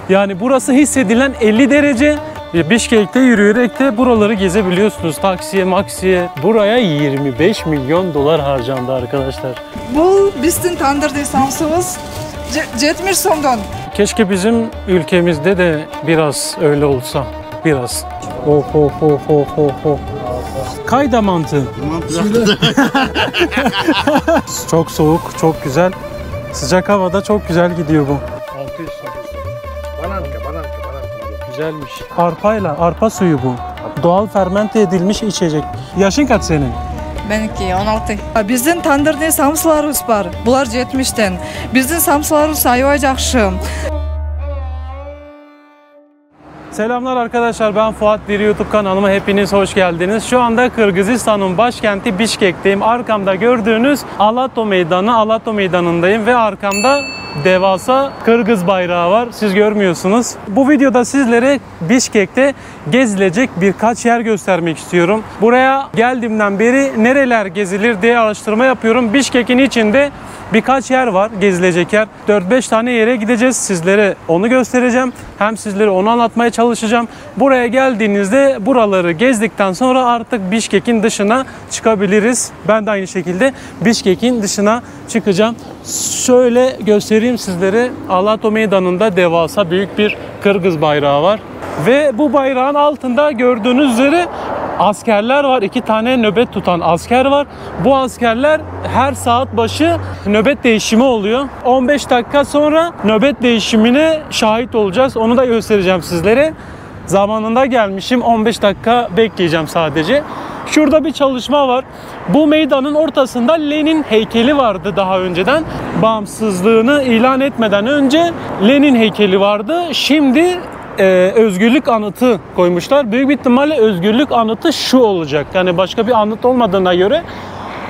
Yani burası hissedilen 50 derece. Bişkek'te yürüyerek de buraları gezebiliyorsunuz. Taksiye, maksiye. Buraya 25 milyon dolar harcandı arkadaşlar. Bu bizim tandır lisansımız 70 somdan. Keşke bizim ülkemizde de biraz öyle olsa. Biraz. Kayda mantı. Çok soğuk, çok güzel. Sıcak havada çok güzel gidiyor bu. Bananka. Güzelmiş. Arpa suyu bu. Doğal fermente edilmiş içecek. Yaşın kaç senin? Benimki 16. Bizim tandır samsılarımız var. Bunlar 70'ten. Bizim samsılarımız sayı жақшы. Selamlar arkadaşlar, ben Fuat Diri YouTube kanalıma hepiniz hoş geldiniz. Şu anda Kırgızistan'ın başkenti Bişkek'teyim. Arkamda gördüğünüz Alato Meydanı'ndayım ve arkamda devasa Kırgız bayrağı var. Siz görmüyorsunuz. Bu videoda sizlere Bişkek'te gezilecek birkaç yer göstermek istiyorum. Buraya geldiğimden beri nereler gezilir diye araştırma yapıyorum. Bişkek'in içinde birkaç yer var, gezilecek yer. 4-5 tane yere gideceğiz. Sizlere onu göstereceğim. Hem sizlere onu anlatmaya çalışacağım. Buraya geldiğinizde buraları gezdikten sonra artık Bişkek'in dışına çıkabiliriz. Ben de aynı şekilde Bişkek'in dışına çıkacağım. Şöyle göstereyim sizlere. Alato Meydanı'nda devasa büyük bir Kırgız bayrağı var. Ve bu bayrağın altında gördüğünüz üzere askerler var. 2 tane nöbet tutan asker var. Bu askerler her saat başı nöbet değişimi oluyor. 15 dakika sonra nöbet değişimine şahit olacağız. Onu da göstereceğim sizlere. Zamanında gelmişim. 15 dakika bekleyeceğim sadece. Şurada bir çalışma var. Bu meydanın ortasında Lenin heykeli vardı daha önceden. Bağımsızlığını ilan etmeden önce Lenin heykeli vardı. Şimdi özgürlük anıtı koymuşlar. Büyük bir ihtimalle özgürlük anıtı şu olacak. Yani başka bir anıt olmadığına göre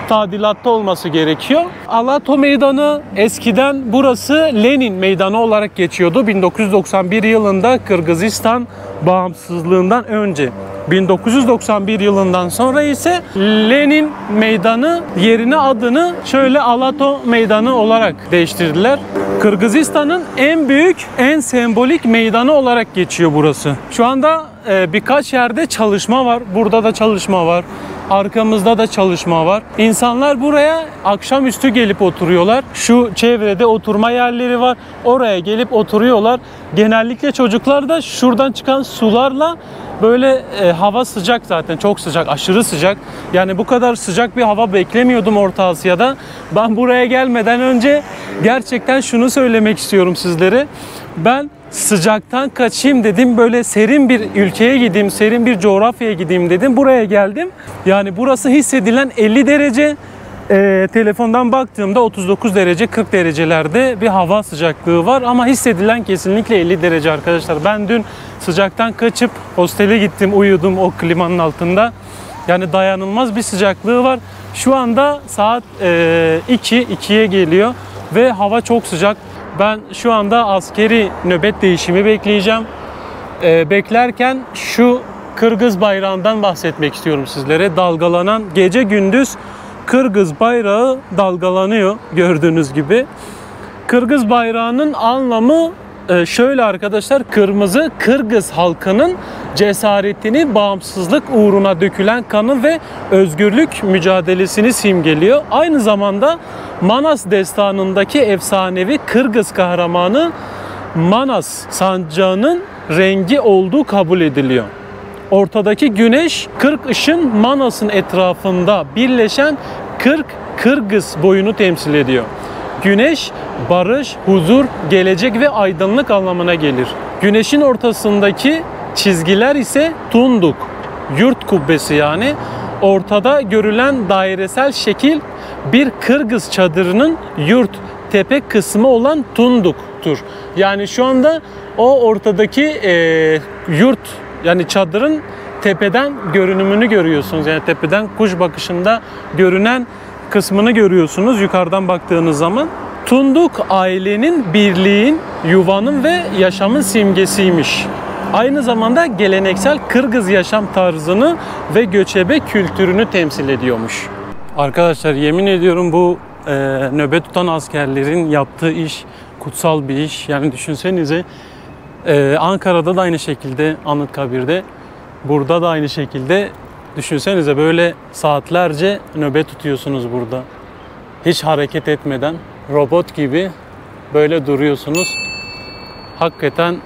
tadilatta olması gerekiyor. Alato Meydanı eskiden burası Lenin Meydanı olarak geçiyordu. 1991 yılında Kırgızistan bağımsızlığından önce. 1991 yılından sonra ise Lenin Meydanı yerine adını şöyle Alato Meydanı olarak değiştirdiler. Kırgızistan'ın en büyük, en sembolik meydanı olarak geçiyor burası. Şu anda birkaç yerde çalışma var. Burada da çalışma var. Arkamızda da çalışma var. İnsanlar buraya akşamüstü gelip oturuyorlar. Şu çevrede oturma yerleri var. Oraya gelip oturuyorlar. Genellikle çocuklar da şuradan çıkan sularla böyle hava sıcak zaten. Çok sıcak, aşırı sıcak. Yani bu kadar sıcak bir hava beklemiyordum Orta Asya'da. Ben buraya gelmeden önce gerçekten şunu söylemek istiyorum sizlere. Ben sıcaktan kaçayım dedim. Böyle serin bir ülkeye gideyim, serin bir coğrafyaya gideyim dedim. Buraya geldim. Yani burası hissedilen 50 derece. Telefondan baktığımda 39 derece, 40 derecelerde bir hava sıcaklığı var. Ama hissedilen kesinlikle 50 derece arkadaşlar. Ben dün sıcaktan kaçıp hostele gittim, uyudum o klimanın altında. Yani dayanılmaz bir sıcaklığı var. Şu anda saat 2'ye geliyor ve hava çok sıcak. Ben şu anda askeri nöbet değişimi bekleyeceğim. Beklerken şu Kırgız bayrağından bahsetmek istiyorum sizlere. Dalgalanan, gece gündüz Kırgız bayrağı dalgalanıyor gördüğünüz gibi. Kırgız bayrağının anlamı şöyle arkadaşlar. Kırmızı, Kırgız halkının cesaretini, bağımsızlık uğruna dökülen kanı ve özgürlük mücadelesini simgeliyor. Aynı zamanda Manas destanındaki efsanevi Kırgız kahramanı Manas sancağının rengi olduğu kabul ediliyor. Ortadaki güneş 40 ışın Manas'ın etrafında birleşen 40 Kırgız boyunu temsil ediyor. Güneş, barış, huzur, gelecek ve aydınlık anlamına gelir. Güneşin ortasındaki çizgiler ise tunduk, yurt kubbesi yani. Ortada görülen dairesel şekil bir Kırgız çadırının yurt tepe kısmı olan tunduktur. Yani şu anda o ortadaki yurt yani çadırın tepeden görünümünü görüyorsunuz. Yani tepeden kuş bakışında görünen kısmını görüyorsunuz yukarıdan baktığınız zaman. Tunduk ailenin, birliğin, yuvanın ve yaşamın simgesiymiş. Aynı zamanda geleneksel Kırgız yaşam tarzını ve göçebe kültürünü temsil ediyormuş. Arkadaşlar yemin ediyorum bu nöbet tutan askerlerin yaptığı iş kutsal bir iş. Yani düşünsenize Ankara'da da aynı şekilde Anıtkabir'de. Burada da aynı şekilde. Düşünsenize böyle saatlerce nöbet tutuyorsunuz burada. Hiç hareket etmeden robot gibi böyle duruyorsunuz. Hakikaten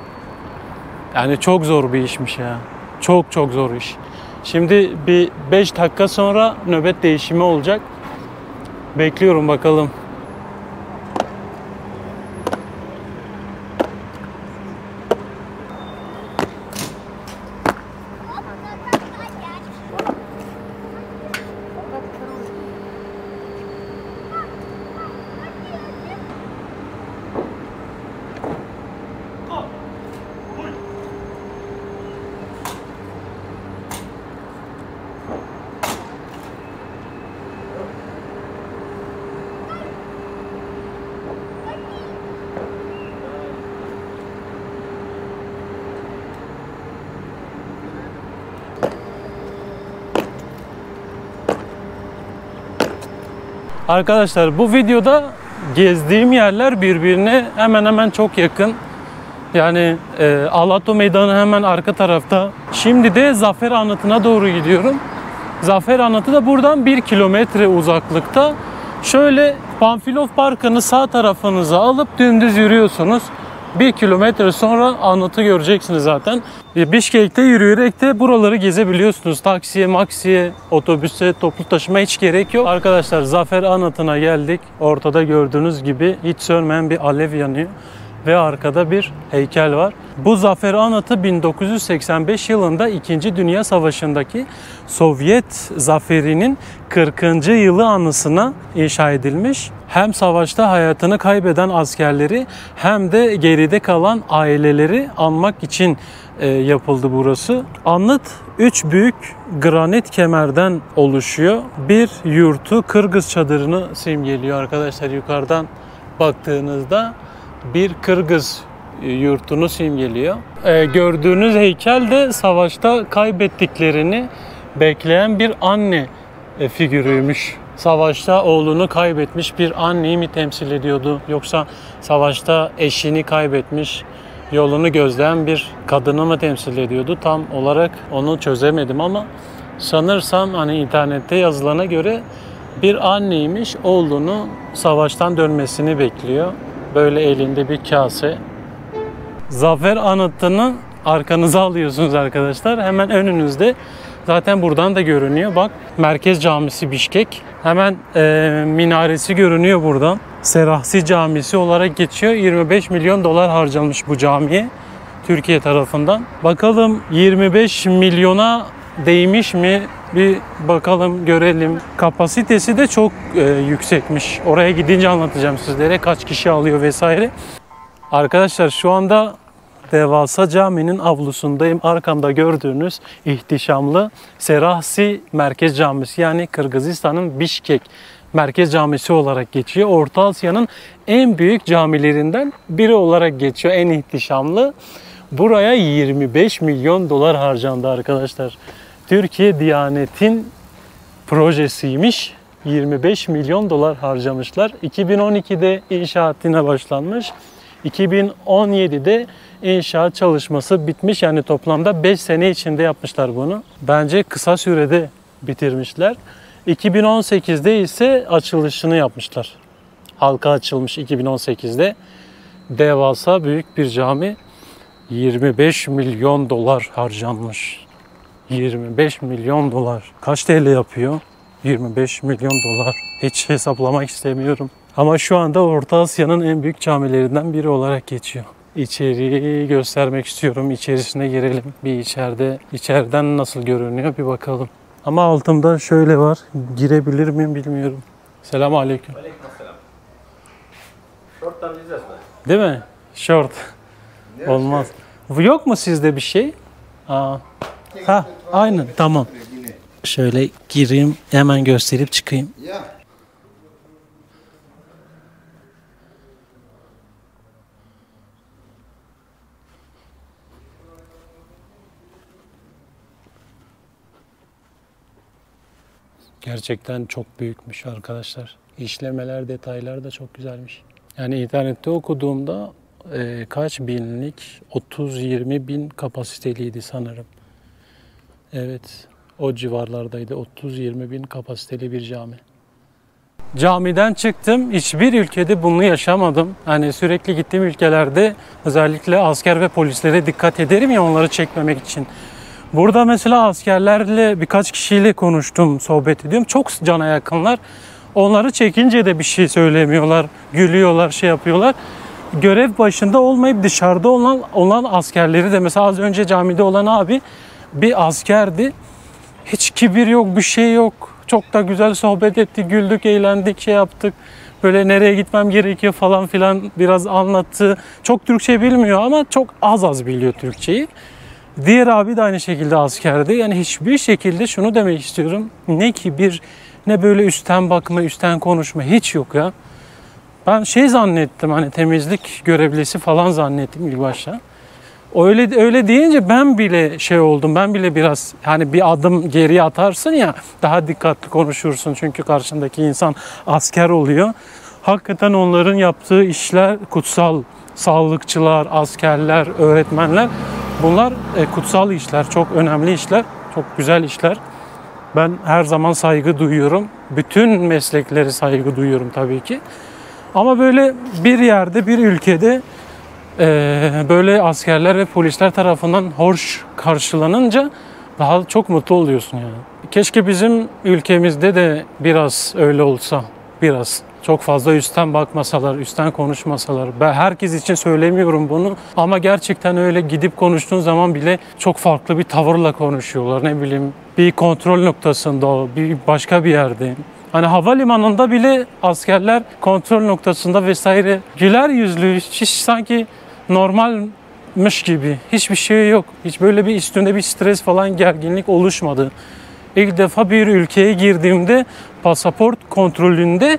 yani çok zor bir işmiş ya. Çok çok zor iş. Şimdi bir 5 dakika sonra nöbet değişimi olacak. Bekliyorum bakalım. Arkadaşlar bu videoda gezdiğim yerler birbirine hemen hemen çok yakın. Yani Alato Meydanı hemen arka tarafta. Şimdi de Zafer Anıtı'na doğru gidiyorum. Zafer Anıtı da buradan 1 kilometre uzaklıkta. Şöyle Pamfilov Parkı'nı sağ tarafınıza alıp dümdüz yürüyorsunuz. 1 kilometre sonra anıtı göreceksiniz zaten. Bişkek'te yürüyerek de buraları gezebiliyorsunuz. Taksiye, maksiye, otobüse, toplu taşıma hiç gerek yok. Arkadaşlar Zafer Anıtı'na geldik. Ortada gördüğünüz gibi hiç sönmeyen bir alev yanıyor. Ve arkada bir heykel var. Bu Zafer Anıtı 1985 yılında 2. Dünya Savaşı'ndaki Sovyet zaferinin 40. yılı anısına inşa edilmiş. Hem savaşta hayatını kaybeden askerleri hem de geride kalan aileleri anmak için yapıldı burası. Anıt 3 büyük granit kemerden oluşuyor. Bir yurtu Kırgız çadırını simgeliyor arkadaşlar yukarıdan baktığınızda. Bir Kırgız yurtunu simgeliyor. Gördüğünüz heykel de savaşta kaybettiklerini bekleyen bir anne figürüymüş. Savaşta oğlunu kaybetmiş bir anneyi mi temsil ediyordu? Yoksa savaşta eşini kaybetmiş, yolunu gözleyen bir kadını mı temsil ediyordu? Tam olarak onu çözemedim ama sanırsam hani internette yazılana göre bir anneymiş, oğlunu savaştan dönmesini bekliyor. Böyle elinde bir kase. Zafer Anıtı'nı arkanıza alıyorsunuz arkadaşlar. Hemen önünüzde. Zaten buradan da görünüyor. Bak Merkez Camisi Bişkek. Hemen minaresi görünüyor buradan. Serahsi Camisi olarak geçiyor. 25 milyon dolar harcanmış bu camiye. Türkiye tarafından. Bakalım 25 milyona değmiş mi? Bir bakalım görelim. Kapasitesi de çok yüksekmiş. Oraya gidince anlatacağım sizlere kaç kişi alıyor vesaire. Arkadaşlar şu anda devasa caminin avlusundayım. Arkamda gördüğünüz ihtişamlı Serahsi Merkez Camisi, yani Kırgızistan'ın Bişkek Merkez Camisi olarak geçiyor. Orta Asya'nın en büyük camilerinden biri olarak geçiyor. En ihtişamlı. Buraya 25 milyon dolar harcandı arkadaşlar. Türkiye Diyanet'in projesiymiş. 25 milyon dolar harcamışlar. 2012'de inşaatına başlanmış. 2017'de inşaat çalışması bitmiş. Yani toplamda 5 sene içinde yapmışlar bunu. Bence kısa sürede bitirmişler. 2018'de ise açılışını yapmışlar. Halka açılmış 2018'de. Devasa büyük bir cami. 25 milyon dolar harcanmış. 25 milyon dolar. Kaç TL yapıyor? 25 milyon dolar. Hiç hesaplamak istemiyorum. Ama şu anda Orta Asya'nın en büyük camilerinden biri olarak geçiyor. İçeriği göstermek istiyorum. İçerisine girelim. Bir içeriden nasıl görünüyor bir bakalım. Ama altımda şöyle var. Girebilir miyim bilmiyorum. Selamun aleyküm. Aleykümselam. Şorttan diyeceğiz mi? Değil mi? Short. Olmaz. Yok mu sizde bir şey? Aa. Ha, aynen. Tamam. Şöyle gireyim, hemen gösterip çıkayım. Ya. Gerçekten çok büyükmüş arkadaşlar. İşlemeler, detaylar da çok güzelmiş. Yani internette okuduğumda kaç binlik? 30-20 bin kapasiteliydi sanırım. Evet, o civarlardaydı. 30-20 bin kapasiteli bir cami. Camiden çıktım. Hiçbir ülkede bunu yaşamadım. Hani sürekli gittiğim ülkelerde özellikle asker ve polislere dikkat ederim ya, onları çekmemek için. Burada mesela askerlerle birkaç kişiyle konuştum, sohbet ediyorum. Çok cana yakınlar. Onları çekince de bir şey söylemiyorlar, gülüyorlar, şey yapıyorlar. Görev başında olmayıp dışarıda olan askerleri de, mesela az önce camide olan abi bir askerdi. Hiç kibir yok, bir şey yok. Çok da güzel sohbet ettik, güldük, eğlendik, şey yaptık. Böyle nereye gitmem gerekiyor falan filan biraz anlattı. Çok Türkçe bilmiyor ama çok az biliyor Türkçeyi. Diğer abi de aynı şekilde askerdi. Yani hiçbir şekilde şunu demek istiyorum. Ne kibir, ne böyle üstten bakma, üstten konuşma hiç yok ya. Ben şey zannettim, hani temizlik görevlisi falan zannettim ilk başta. Öyle deyince ben bile şey oldum. Ben bile biraz, hani bir adım geriye atarsın ya, daha dikkatli konuşursun çünkü karşındaki insan asker oluyor. Hakikaten onların yaptığı işler kutsal. Sağlıkçılar, askerler, öğretmenler, bunlar kutsal işler, çok önemli işler, çok güzel işler. Ben her zaman saygı duyuyorum. Bütün mesleklere saygı duyuyorum tabii ki. Ama böyle bir yerde, bir ülkede böyle askerler ve polisler tarafından hoş karşılanınca daha çok mutlu oluyorsun yani. Keşke bizim ülkemizde de biraz öyle olsa, biraz. Çok fazla üstten bakmasalar, üstten konuşmasalar. Ben herkes için söylemiyorum bunu ama gerçekten öyle, gidip konuştuğun zaman bile çok farklı bir tavırla konuşuyorlar. Ne bileyim, bir kontrol noktasında, bir başka bir yerde. Hani havalimanında bile askerler kontrol noktasında vesaire güler yüzlü, hiç sanki normalmiş gibi. Hiçbir şey yok. Hiç böyle bir üstünde bir stres falan, gerginlik oluşmadı. İlk defa bir ülkeye girdiğimde pasaport kontrolünde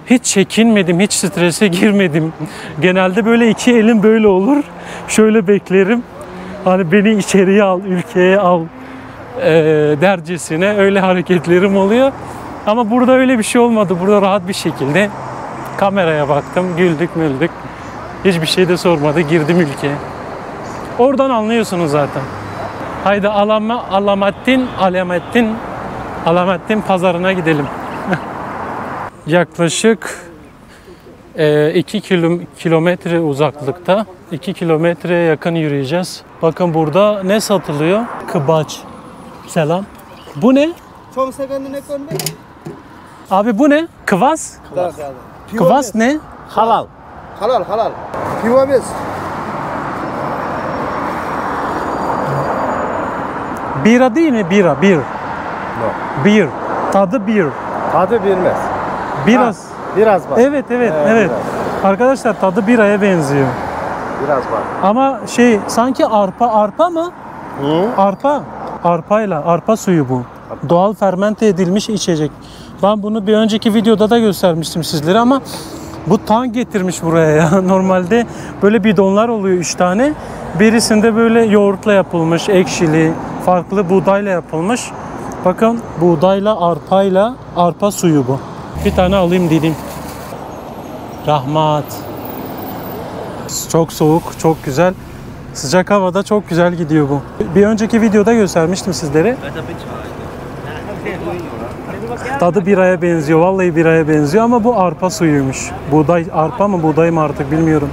hiç çekinmedim, hiç strese girmedim. Genelde böyle iki elim böyle olur. Şöyle beklerim. Hani beni içeriye al, ülkeye al dercesine öyle hareketlerim oluyor. Ama burada öyle bir şey olmadı. Burada rahat bir şekilde kameraya baktım, güldük müldük. Hiçbir şey de sormadı, girdim ülkeye. Oradan anlıyorsunuz zaten. Haydi Alamettin pazarına gidelim. Yaklaşık 2 kilometre uzaklıkta, 2 kilometreye yakın yürüyeceğiz. Bakın burada ne satılıyor? Kıbaç. Selam. Bu ne? Abi bu ne? Kıvas? Kıvas ne? Halal. Halal. Pivamız. Bira değil mi? Bira. No. Bir. Tadı bir. Tadı bilmez. Biraz. Biraz var. Evet. Biraz. Arkadaşlar tadı biraya benziyor. Biraz var. Ama şey, sanki arpa mı? Arpa suyu bu. Doğal fermente edilmiş içecek. Ben bunu bir önceki videoda da göstermiştim sizlere ama bu tank getirmiş buraya ya. Normalde böyle bidonlar oluyor 3 tane. Birisinde böyle yoğurtla yapılmış, ekşili, farklı buğdayla yapılmış. Bakın, buğdayla, arpa suyu bu. Bir tane alayım dedim. Rahmat. Çok soğuk, çok güzel. Sıcak havada çok güzel gidiyor bu. Bir önceki videoda göstermiştim sizlere. Tadı biraya benziyor. Vallahi biraya benziyor ama bu arpa suyuymuş. Arpa mı buğday mı artık bilmiyorum.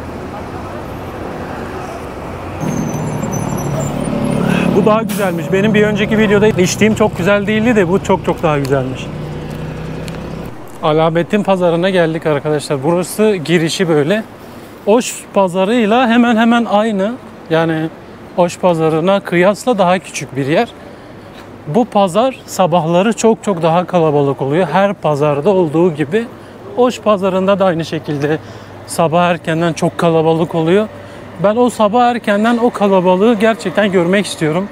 Bu daha güzelmiş. Benim bir önceki videoda içtiğim çok güzel değildi de bu çok daha güzelmiş. Alamettin pazarına geldik arkadaşlar. Burası girişi böyle. Oş pazarıyla hemen aynı. Yani Oş pazarına kıyasla daha küçük bir yer. Bu pazar sabahları çok daha kalabalık oluyor. Her pazarda olduğu gibi. Oş pazarında da aynı şekilde sabah erkenden çok kalabalık oluyor. Ben o sabah erkenden o kalabalığı gerçekten görmek istiyorum.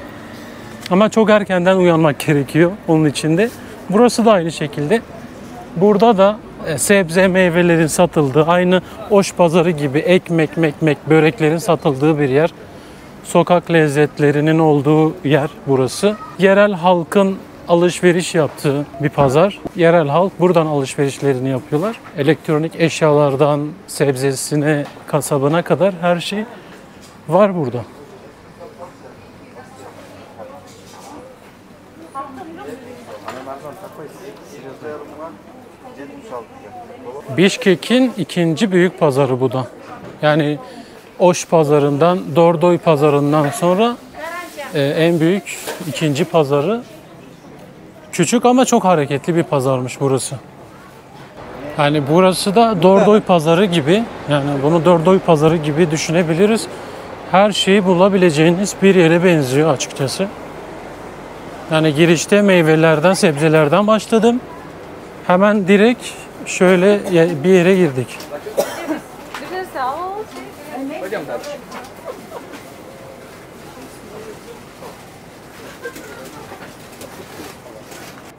Ama çok erkenden uyanmak gerekiyor onun için de. Burası da aynı şekilde. Burada da sebze, meyvelerin satıldığı, aynı Oş pazarı gibi ekmek, böreklerin satıldığı bir yer. Sokak lezzetlerinin olduğu yer burası. Yerel halkın alışveriş yaptığı bir pazar. Yerel halk buradan alışverişlerini yapıyorlar. Elektronik eşyalardan sebzesine, kasabına kadar her şey var burada. Bişkek'in ikinci büyük pazarı bu da. Yani Oş pazarından, Dordoy pazarından sonra en büyük ikinci pazarı. Küçük ama çok hareketli bir pazarmış burası. Yani burası da Dordoy pazarı gibi. Yani bunu Dordoy pazarı gibi düşünebiliriz. Her şeyi bulabileceğiniz bir yere benziyor açıkçası. Yani girişte meyvelerden, sebzelerden başladım. Hemen direkt şöyle bir yere girdik.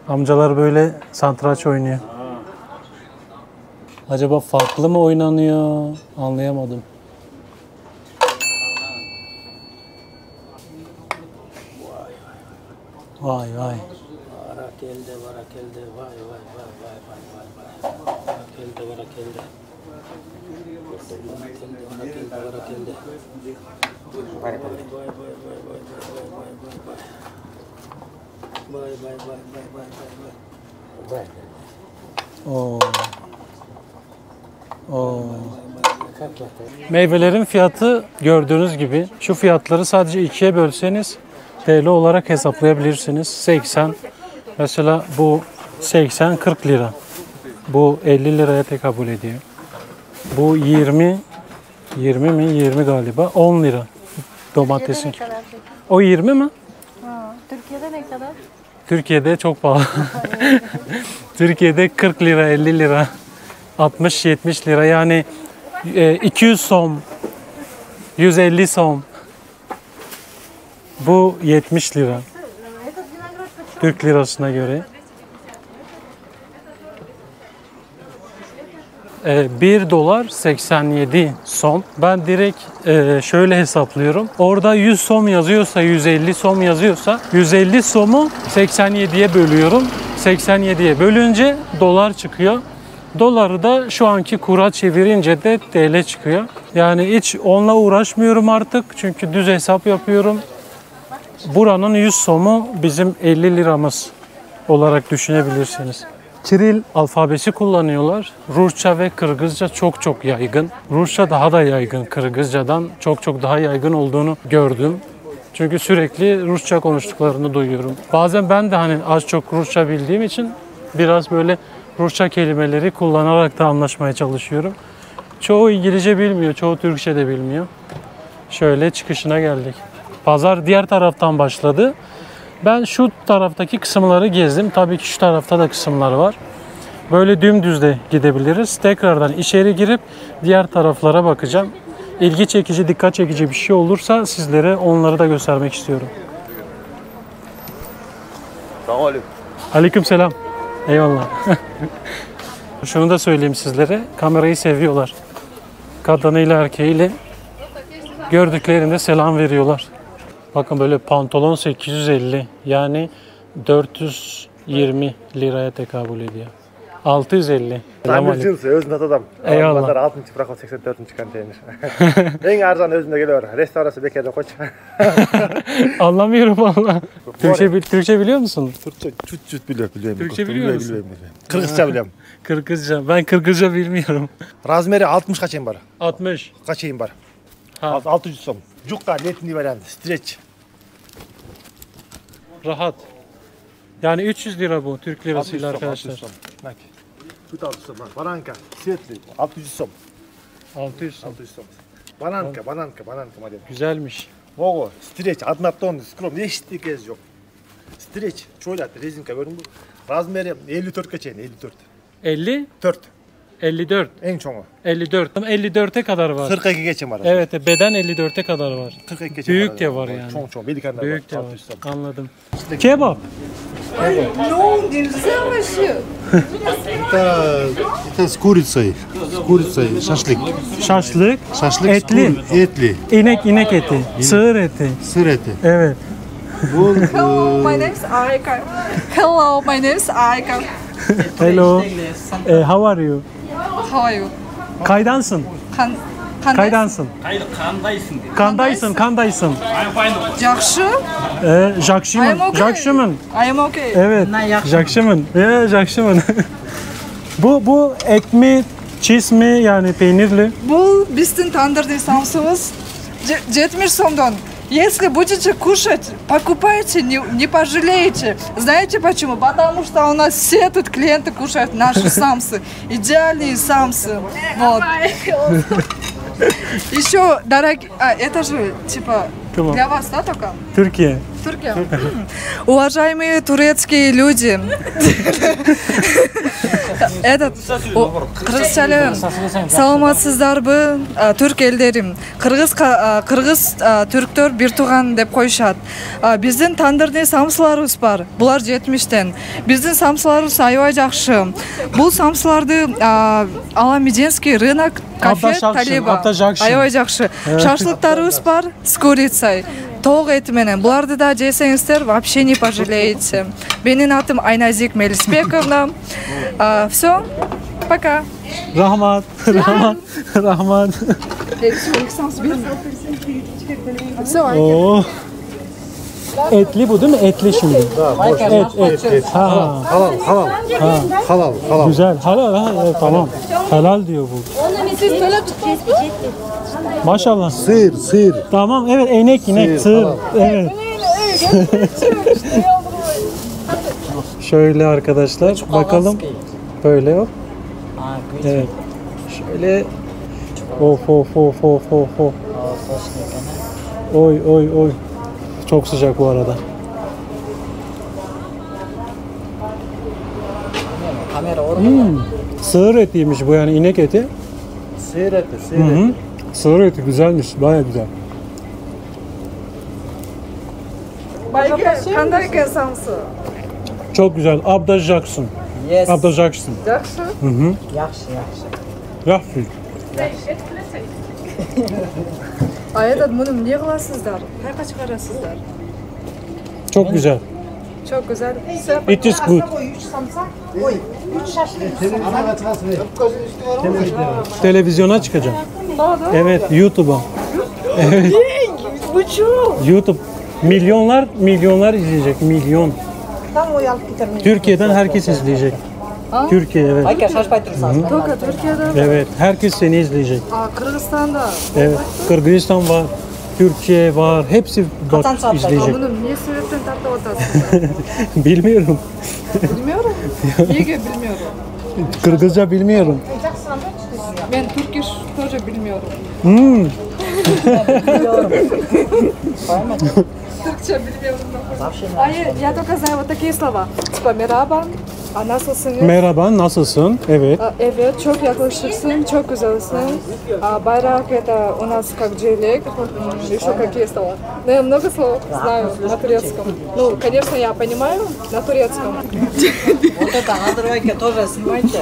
Amcalar böyle satranç oynuyor. Acaba farklı mı oynanıyor? Anlayamadım. Vay vay. Barakelde, barakelde, vay vay vay vay vay vay vay. Barakelde, barakelde. Barakelde, barakelde, barakelde. Vay vay vay vay vay vay vay vay vay. Vay vay vay vay vay vay vay. Oo. Oo. Meyvelerin fiyatı gördüğünüz gibi. Şu fiyatları sadece ikiye bölseniz TL olarak hesaplayabilirsiniz. 80. Mesela bu 80-40 lira. Bu 50 liraya tekabül ediyor. Bu 20 mi? 20 galiba. 10 lira. Domatesin. Türkiye'de ne kadar peki? O 20 mi? Ha, Türkiye'de ne kadar? Türkiye'de çok pahalı. Türkiye'de 40 lira, 50 lira, 60-70 lira. Yani 200 som, 150 som. Bu 70 lira. Türk lirasına göre. 1 dolar 87 som. Ben direkt şöyle hesaplıyorum. Orada 100 som yazıyorsa, 150 som yazıyorsa 150 somu 87'ye bölüyorum. 87'ye bölünce dolar çıkıyor. Doları da şu anki kura çevirince de TL çıkıyor. Yani hiç onunla uğraşmıyorum artık. Çünkü düz hesap yapıyorum. Buranın 100 somu bizim 50 liramız olarak düşünebilirsiniz. Kiril alfabesi kullanıyorlar. Rusça ve Kırgızca çok yaygın. Rusça daha da yaygın Kırgızcadan. Çok daha yaygın olduğunu gördüm. Çünkü sürekli Rusça konuştuklarını duyuyorum. Bazen ben de hani az çok Rusça bildiğim için biraz böyle Rusça kelimeleri kullanarak da anlaşmaya çalışıyorum. Çoğu İngilizce bilmiyor, çoğu Türkçe de bilmiyor. Şöyle çıkışına geldik. Pazar diğer taraftan başladı. Ben şu taraftaki kısımları gezdim. Tabii ki şu tarafta da kısımlar var. Böyle dümdüz de gidebiliriz. Tekrardan içeri girip diğer taraflara bakacağım. İlgi çekici, dikkat çekici bir şey olursa sizlere onları da göstermek istiyorum. Aleykümselam. Eyvallah. Şunu da söyleyeyim sizlere. Kamerayı seviyorlar. Kadınıyla erkeğiyle gördüklerinde selam veriyorlar. Bakın böyle pantolon 850 yani 420 liraya tekabül ediyor. 650. Tamir cinsi özünde adam. Eyvallah. Pazar 6. bırakıp 84. konteyner. En arzan özünde geliyor. Restorası Beker'de koç. Anlamıyorum valla. Türkçe biliyor musun? Türkçe biliyorum. Türkçe biliyor musun? Kırgızca biliyorum. Kırgızca. Ben Kırgızca bilmiyorum. Razmeri 60 kaçayım var. 60. Kaçayım var. Ha. 600 som. Cukka netini veren. Streç. Rahat. Yani 300 lira bu Türk lirasıyla arkadaşlar. Tut 600 som. Bananka. Svetli. 600 som. 600. 600 som. Bananka model. Güzelmiş. Vogo. Streç. Adnapton. Skrom. Ne eşitlik kez yok. Streç. Çoğulat. Rezinka. Görün bu. Razmeri 54 kaçayım. 54. 50? 4. 54. En çoğu. 54. 54'e kadar var. 42 geçim var. Evet, beden 54'e kadar var. 42 geçim Büyük de var yani. Çoğu. Belikanlar var. Büyük de var. 600 som. Anladım. Kebap. Ну, нельзя вообще. Это с курицей, шашлык. Şaşlık. Шашлык Etli. Etli. İnek eti. Sığır eti. Sır eti. Evet. Hello, my name is Aika. Hello, my name is Aika. Hello. How are you? How are you? Kaydansın. Kaydansın. Kandaysın, kandaysın. Жақсы? Jakşımın. I am okay. Jakşımın. I am okay. Evet. Jakşımın. Jakşımın. Bu et mi, cheese mi yani peynirli? Бұл біздің тандырдың самсымыз 70 сомдан. Если будете кушать, покупайте, не пожалеете. Знаете почему? Потому что у нас все тут клиенты кушают наши самсы. Идеальные самсы. Вот. Еще, дорогие... это же, типа, для вас, да, только? Türkiye. Турция. Уважаемые турецкие люди. Кыргызчалым, саламатсыздарбы, түрк элдерим. Кыргыз түрктөр бир тууган деп коюшат. Биздин тандырдын самсыларыбыз бар. Булар 70тен. Биздин самсыларыбыз аябай жакшы. Бул самсыларды Аламединский рынок, кафе Талиба. Аябай жакшы. Шашлыктарыбыз бар с курицей. Тоқ еті менен. Бұларды да жесеңіздер, вообще не пожалеете. Менің атым Айназик Мелисбековна. Все, пока. Rahmat. Rahmat. Oo. Etli bu değil mi? Etli şimdi. Et. Ha. Halal. Güzel. Halal ha. Evet, tamam. Helal diyor bu. Maşallah. Sığır. Tamam evet inek sığır. Evet. Şöyle arkadaşlar bakalım. Böyle yok. Evet. Şöyle. Of. Oy. Çok sıcak bu arada. Sığır etiymiş bu yani inek eti. Sığır eti. Sığır eti güzelmiş, baya güzel. Қандай екен самсы? Çok güzel. Abda Jackson. Yes. Abda Jackson. Жақсы? Yaxşı. Yaxşı. Этот мұным не қыласыздар? Қайқа шығарасыздар? Çok güzel. Çok güzel. It is good. Televizyona çıkacağım. Evet, YouTube'a. Evet. YouTube. Milyonlar izleyecek. Milyon. Türkiye'den herkes izleyecek. Türkiye evet. Ayka şaşpay тұрсаңыз. Только Türkiye'de. Evet, herkes seni izleyecek. Kırgızistan'da. Evet, Kırgızistan var, Türkiye var, hepsi bak izleyecek. Мұны не себептен тартып отасыздар? Bilmiyorum. Bilmiyorum. Неге bilmiyorum? Kırgızca bilmiyorum. Ben Turkish тоже bilmiyorum. Türkçe bilmiyorum. Я только знаю вот такие слова. Типа merhaba, nasılsınız? Merhaba, nasılsın? Evet. Evet, çok yakışıksın, çok güzelsin. Bayrak это у нас как делик. Еще какие слова? Но я много слов знаю на турецком. Ну, конечно, я понимаю на турецком. Вот это Азербайджан тоже снимайте.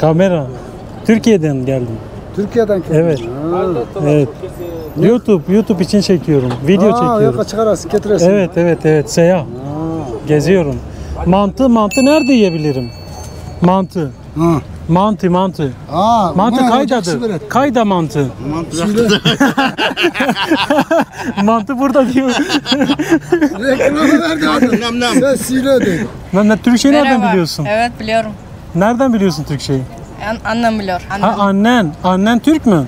Kamera. Türkiye'den geldim. Türkiye'den kim? Evet. Evet. YouTube için çekiyorum. Video çekiyorum. Çıkarasın, getiresin. Evet. Seyahat. Geziyorum. Mantı nerede yiyebilirim? Mantı. Ha. Mantı. Mantı kaydadır. Kayda mantı. Mantı burada diyor. Reklamı verdi adam. Sen söyle dedi. Türkçeyi nereden biliyorsun? Evet biliyorum. Nereden biliyorsun Türkçeyi? Annem biliyor. Ha annen. Annen Türk mü?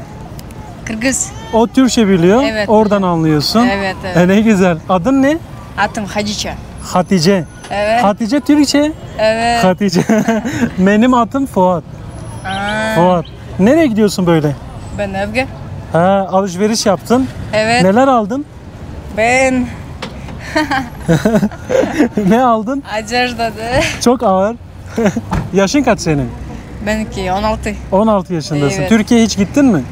Kırgız. O Türkçe biliyor. Evet. Oradan anlıyorsun. Evet. Ne güzel. Adın ne? Adım Hatice. Hatice. Evet. Hatice Türkçe. Evet. Hatice. Benim adım Fuat. Fuat. Nereye gidiyorsun böyle? Ben evde. Ha, alışveriş yaptın. Evet. Neler aldın? Ben Ne aldın? Acer'dadı. Çok ağır. Yaşın kaç senin? Benimki 16. 16 yaşındasın. Evet. Türkiye'ye hiç gittin mi?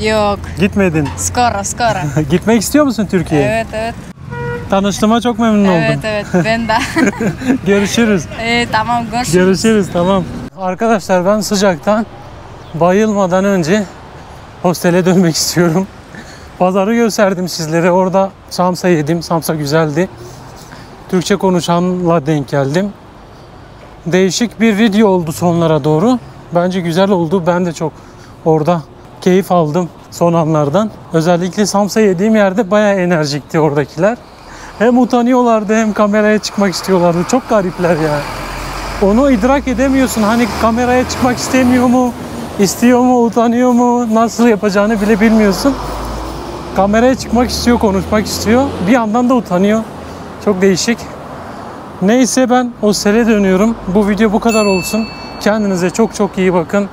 Yok. Gitmedin. Skoro. Gitmek istiyor musun Türkiye'ye? Evet. Tanıştığıma çok memnun oldum. Evet. Ben de. Görüşürüz. Tamam görüşürüz. Görüşürüz tamam. Arkadaşlar ben sıcaktan bayılmadan önce hostele dönmek istiyorum. Pazarı gösterdim sizlere. Orada samsa yedim. Samsa güzeldi. Türkçe konuşanla denk geldim. Değişik bir video oldu sonlara doğru. Bence güzel oldu. Ben de çok orada keyif aldım son anlardan. Özellikle samsa yediğim yerde bayağı enerjikti oradakiler. Hem utanıyorlardı hem kameraya çıkmak istiyorlardı. Çok garipler ya. Onu idrak edemiyorsun. Hani kameraya çıkmak istemiyor mu? İstiyor mu? Utanıyor mu? Nasıl yapacağını bile bilmiyorsun. Kameraya çıkmak istiyor, konuşmak istiyor. Bir yandan da utanıyor. Çok değişik. Neyse ben hostele dönüyorum. Bu video bu kadar olsun. Kendinize çok çok iyi bakın.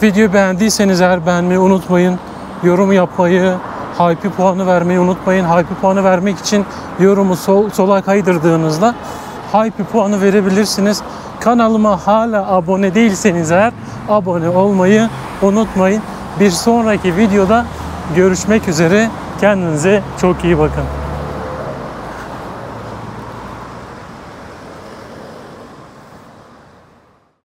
Videoyu beğendiyseniz eğer beğenmeyi unutmayın. Yorum yapmayı, hype puanı vermeyi unutmayın. Hype puanı vermek için yorumu sola kaydırdığınızda hype puanı verebilirsiniz. Kanalıma hala abone değilseniz eğer abone olmayı unutmayın. Bir sonraki videoda görüşmek üzere. Kendinize çok iyi bakın.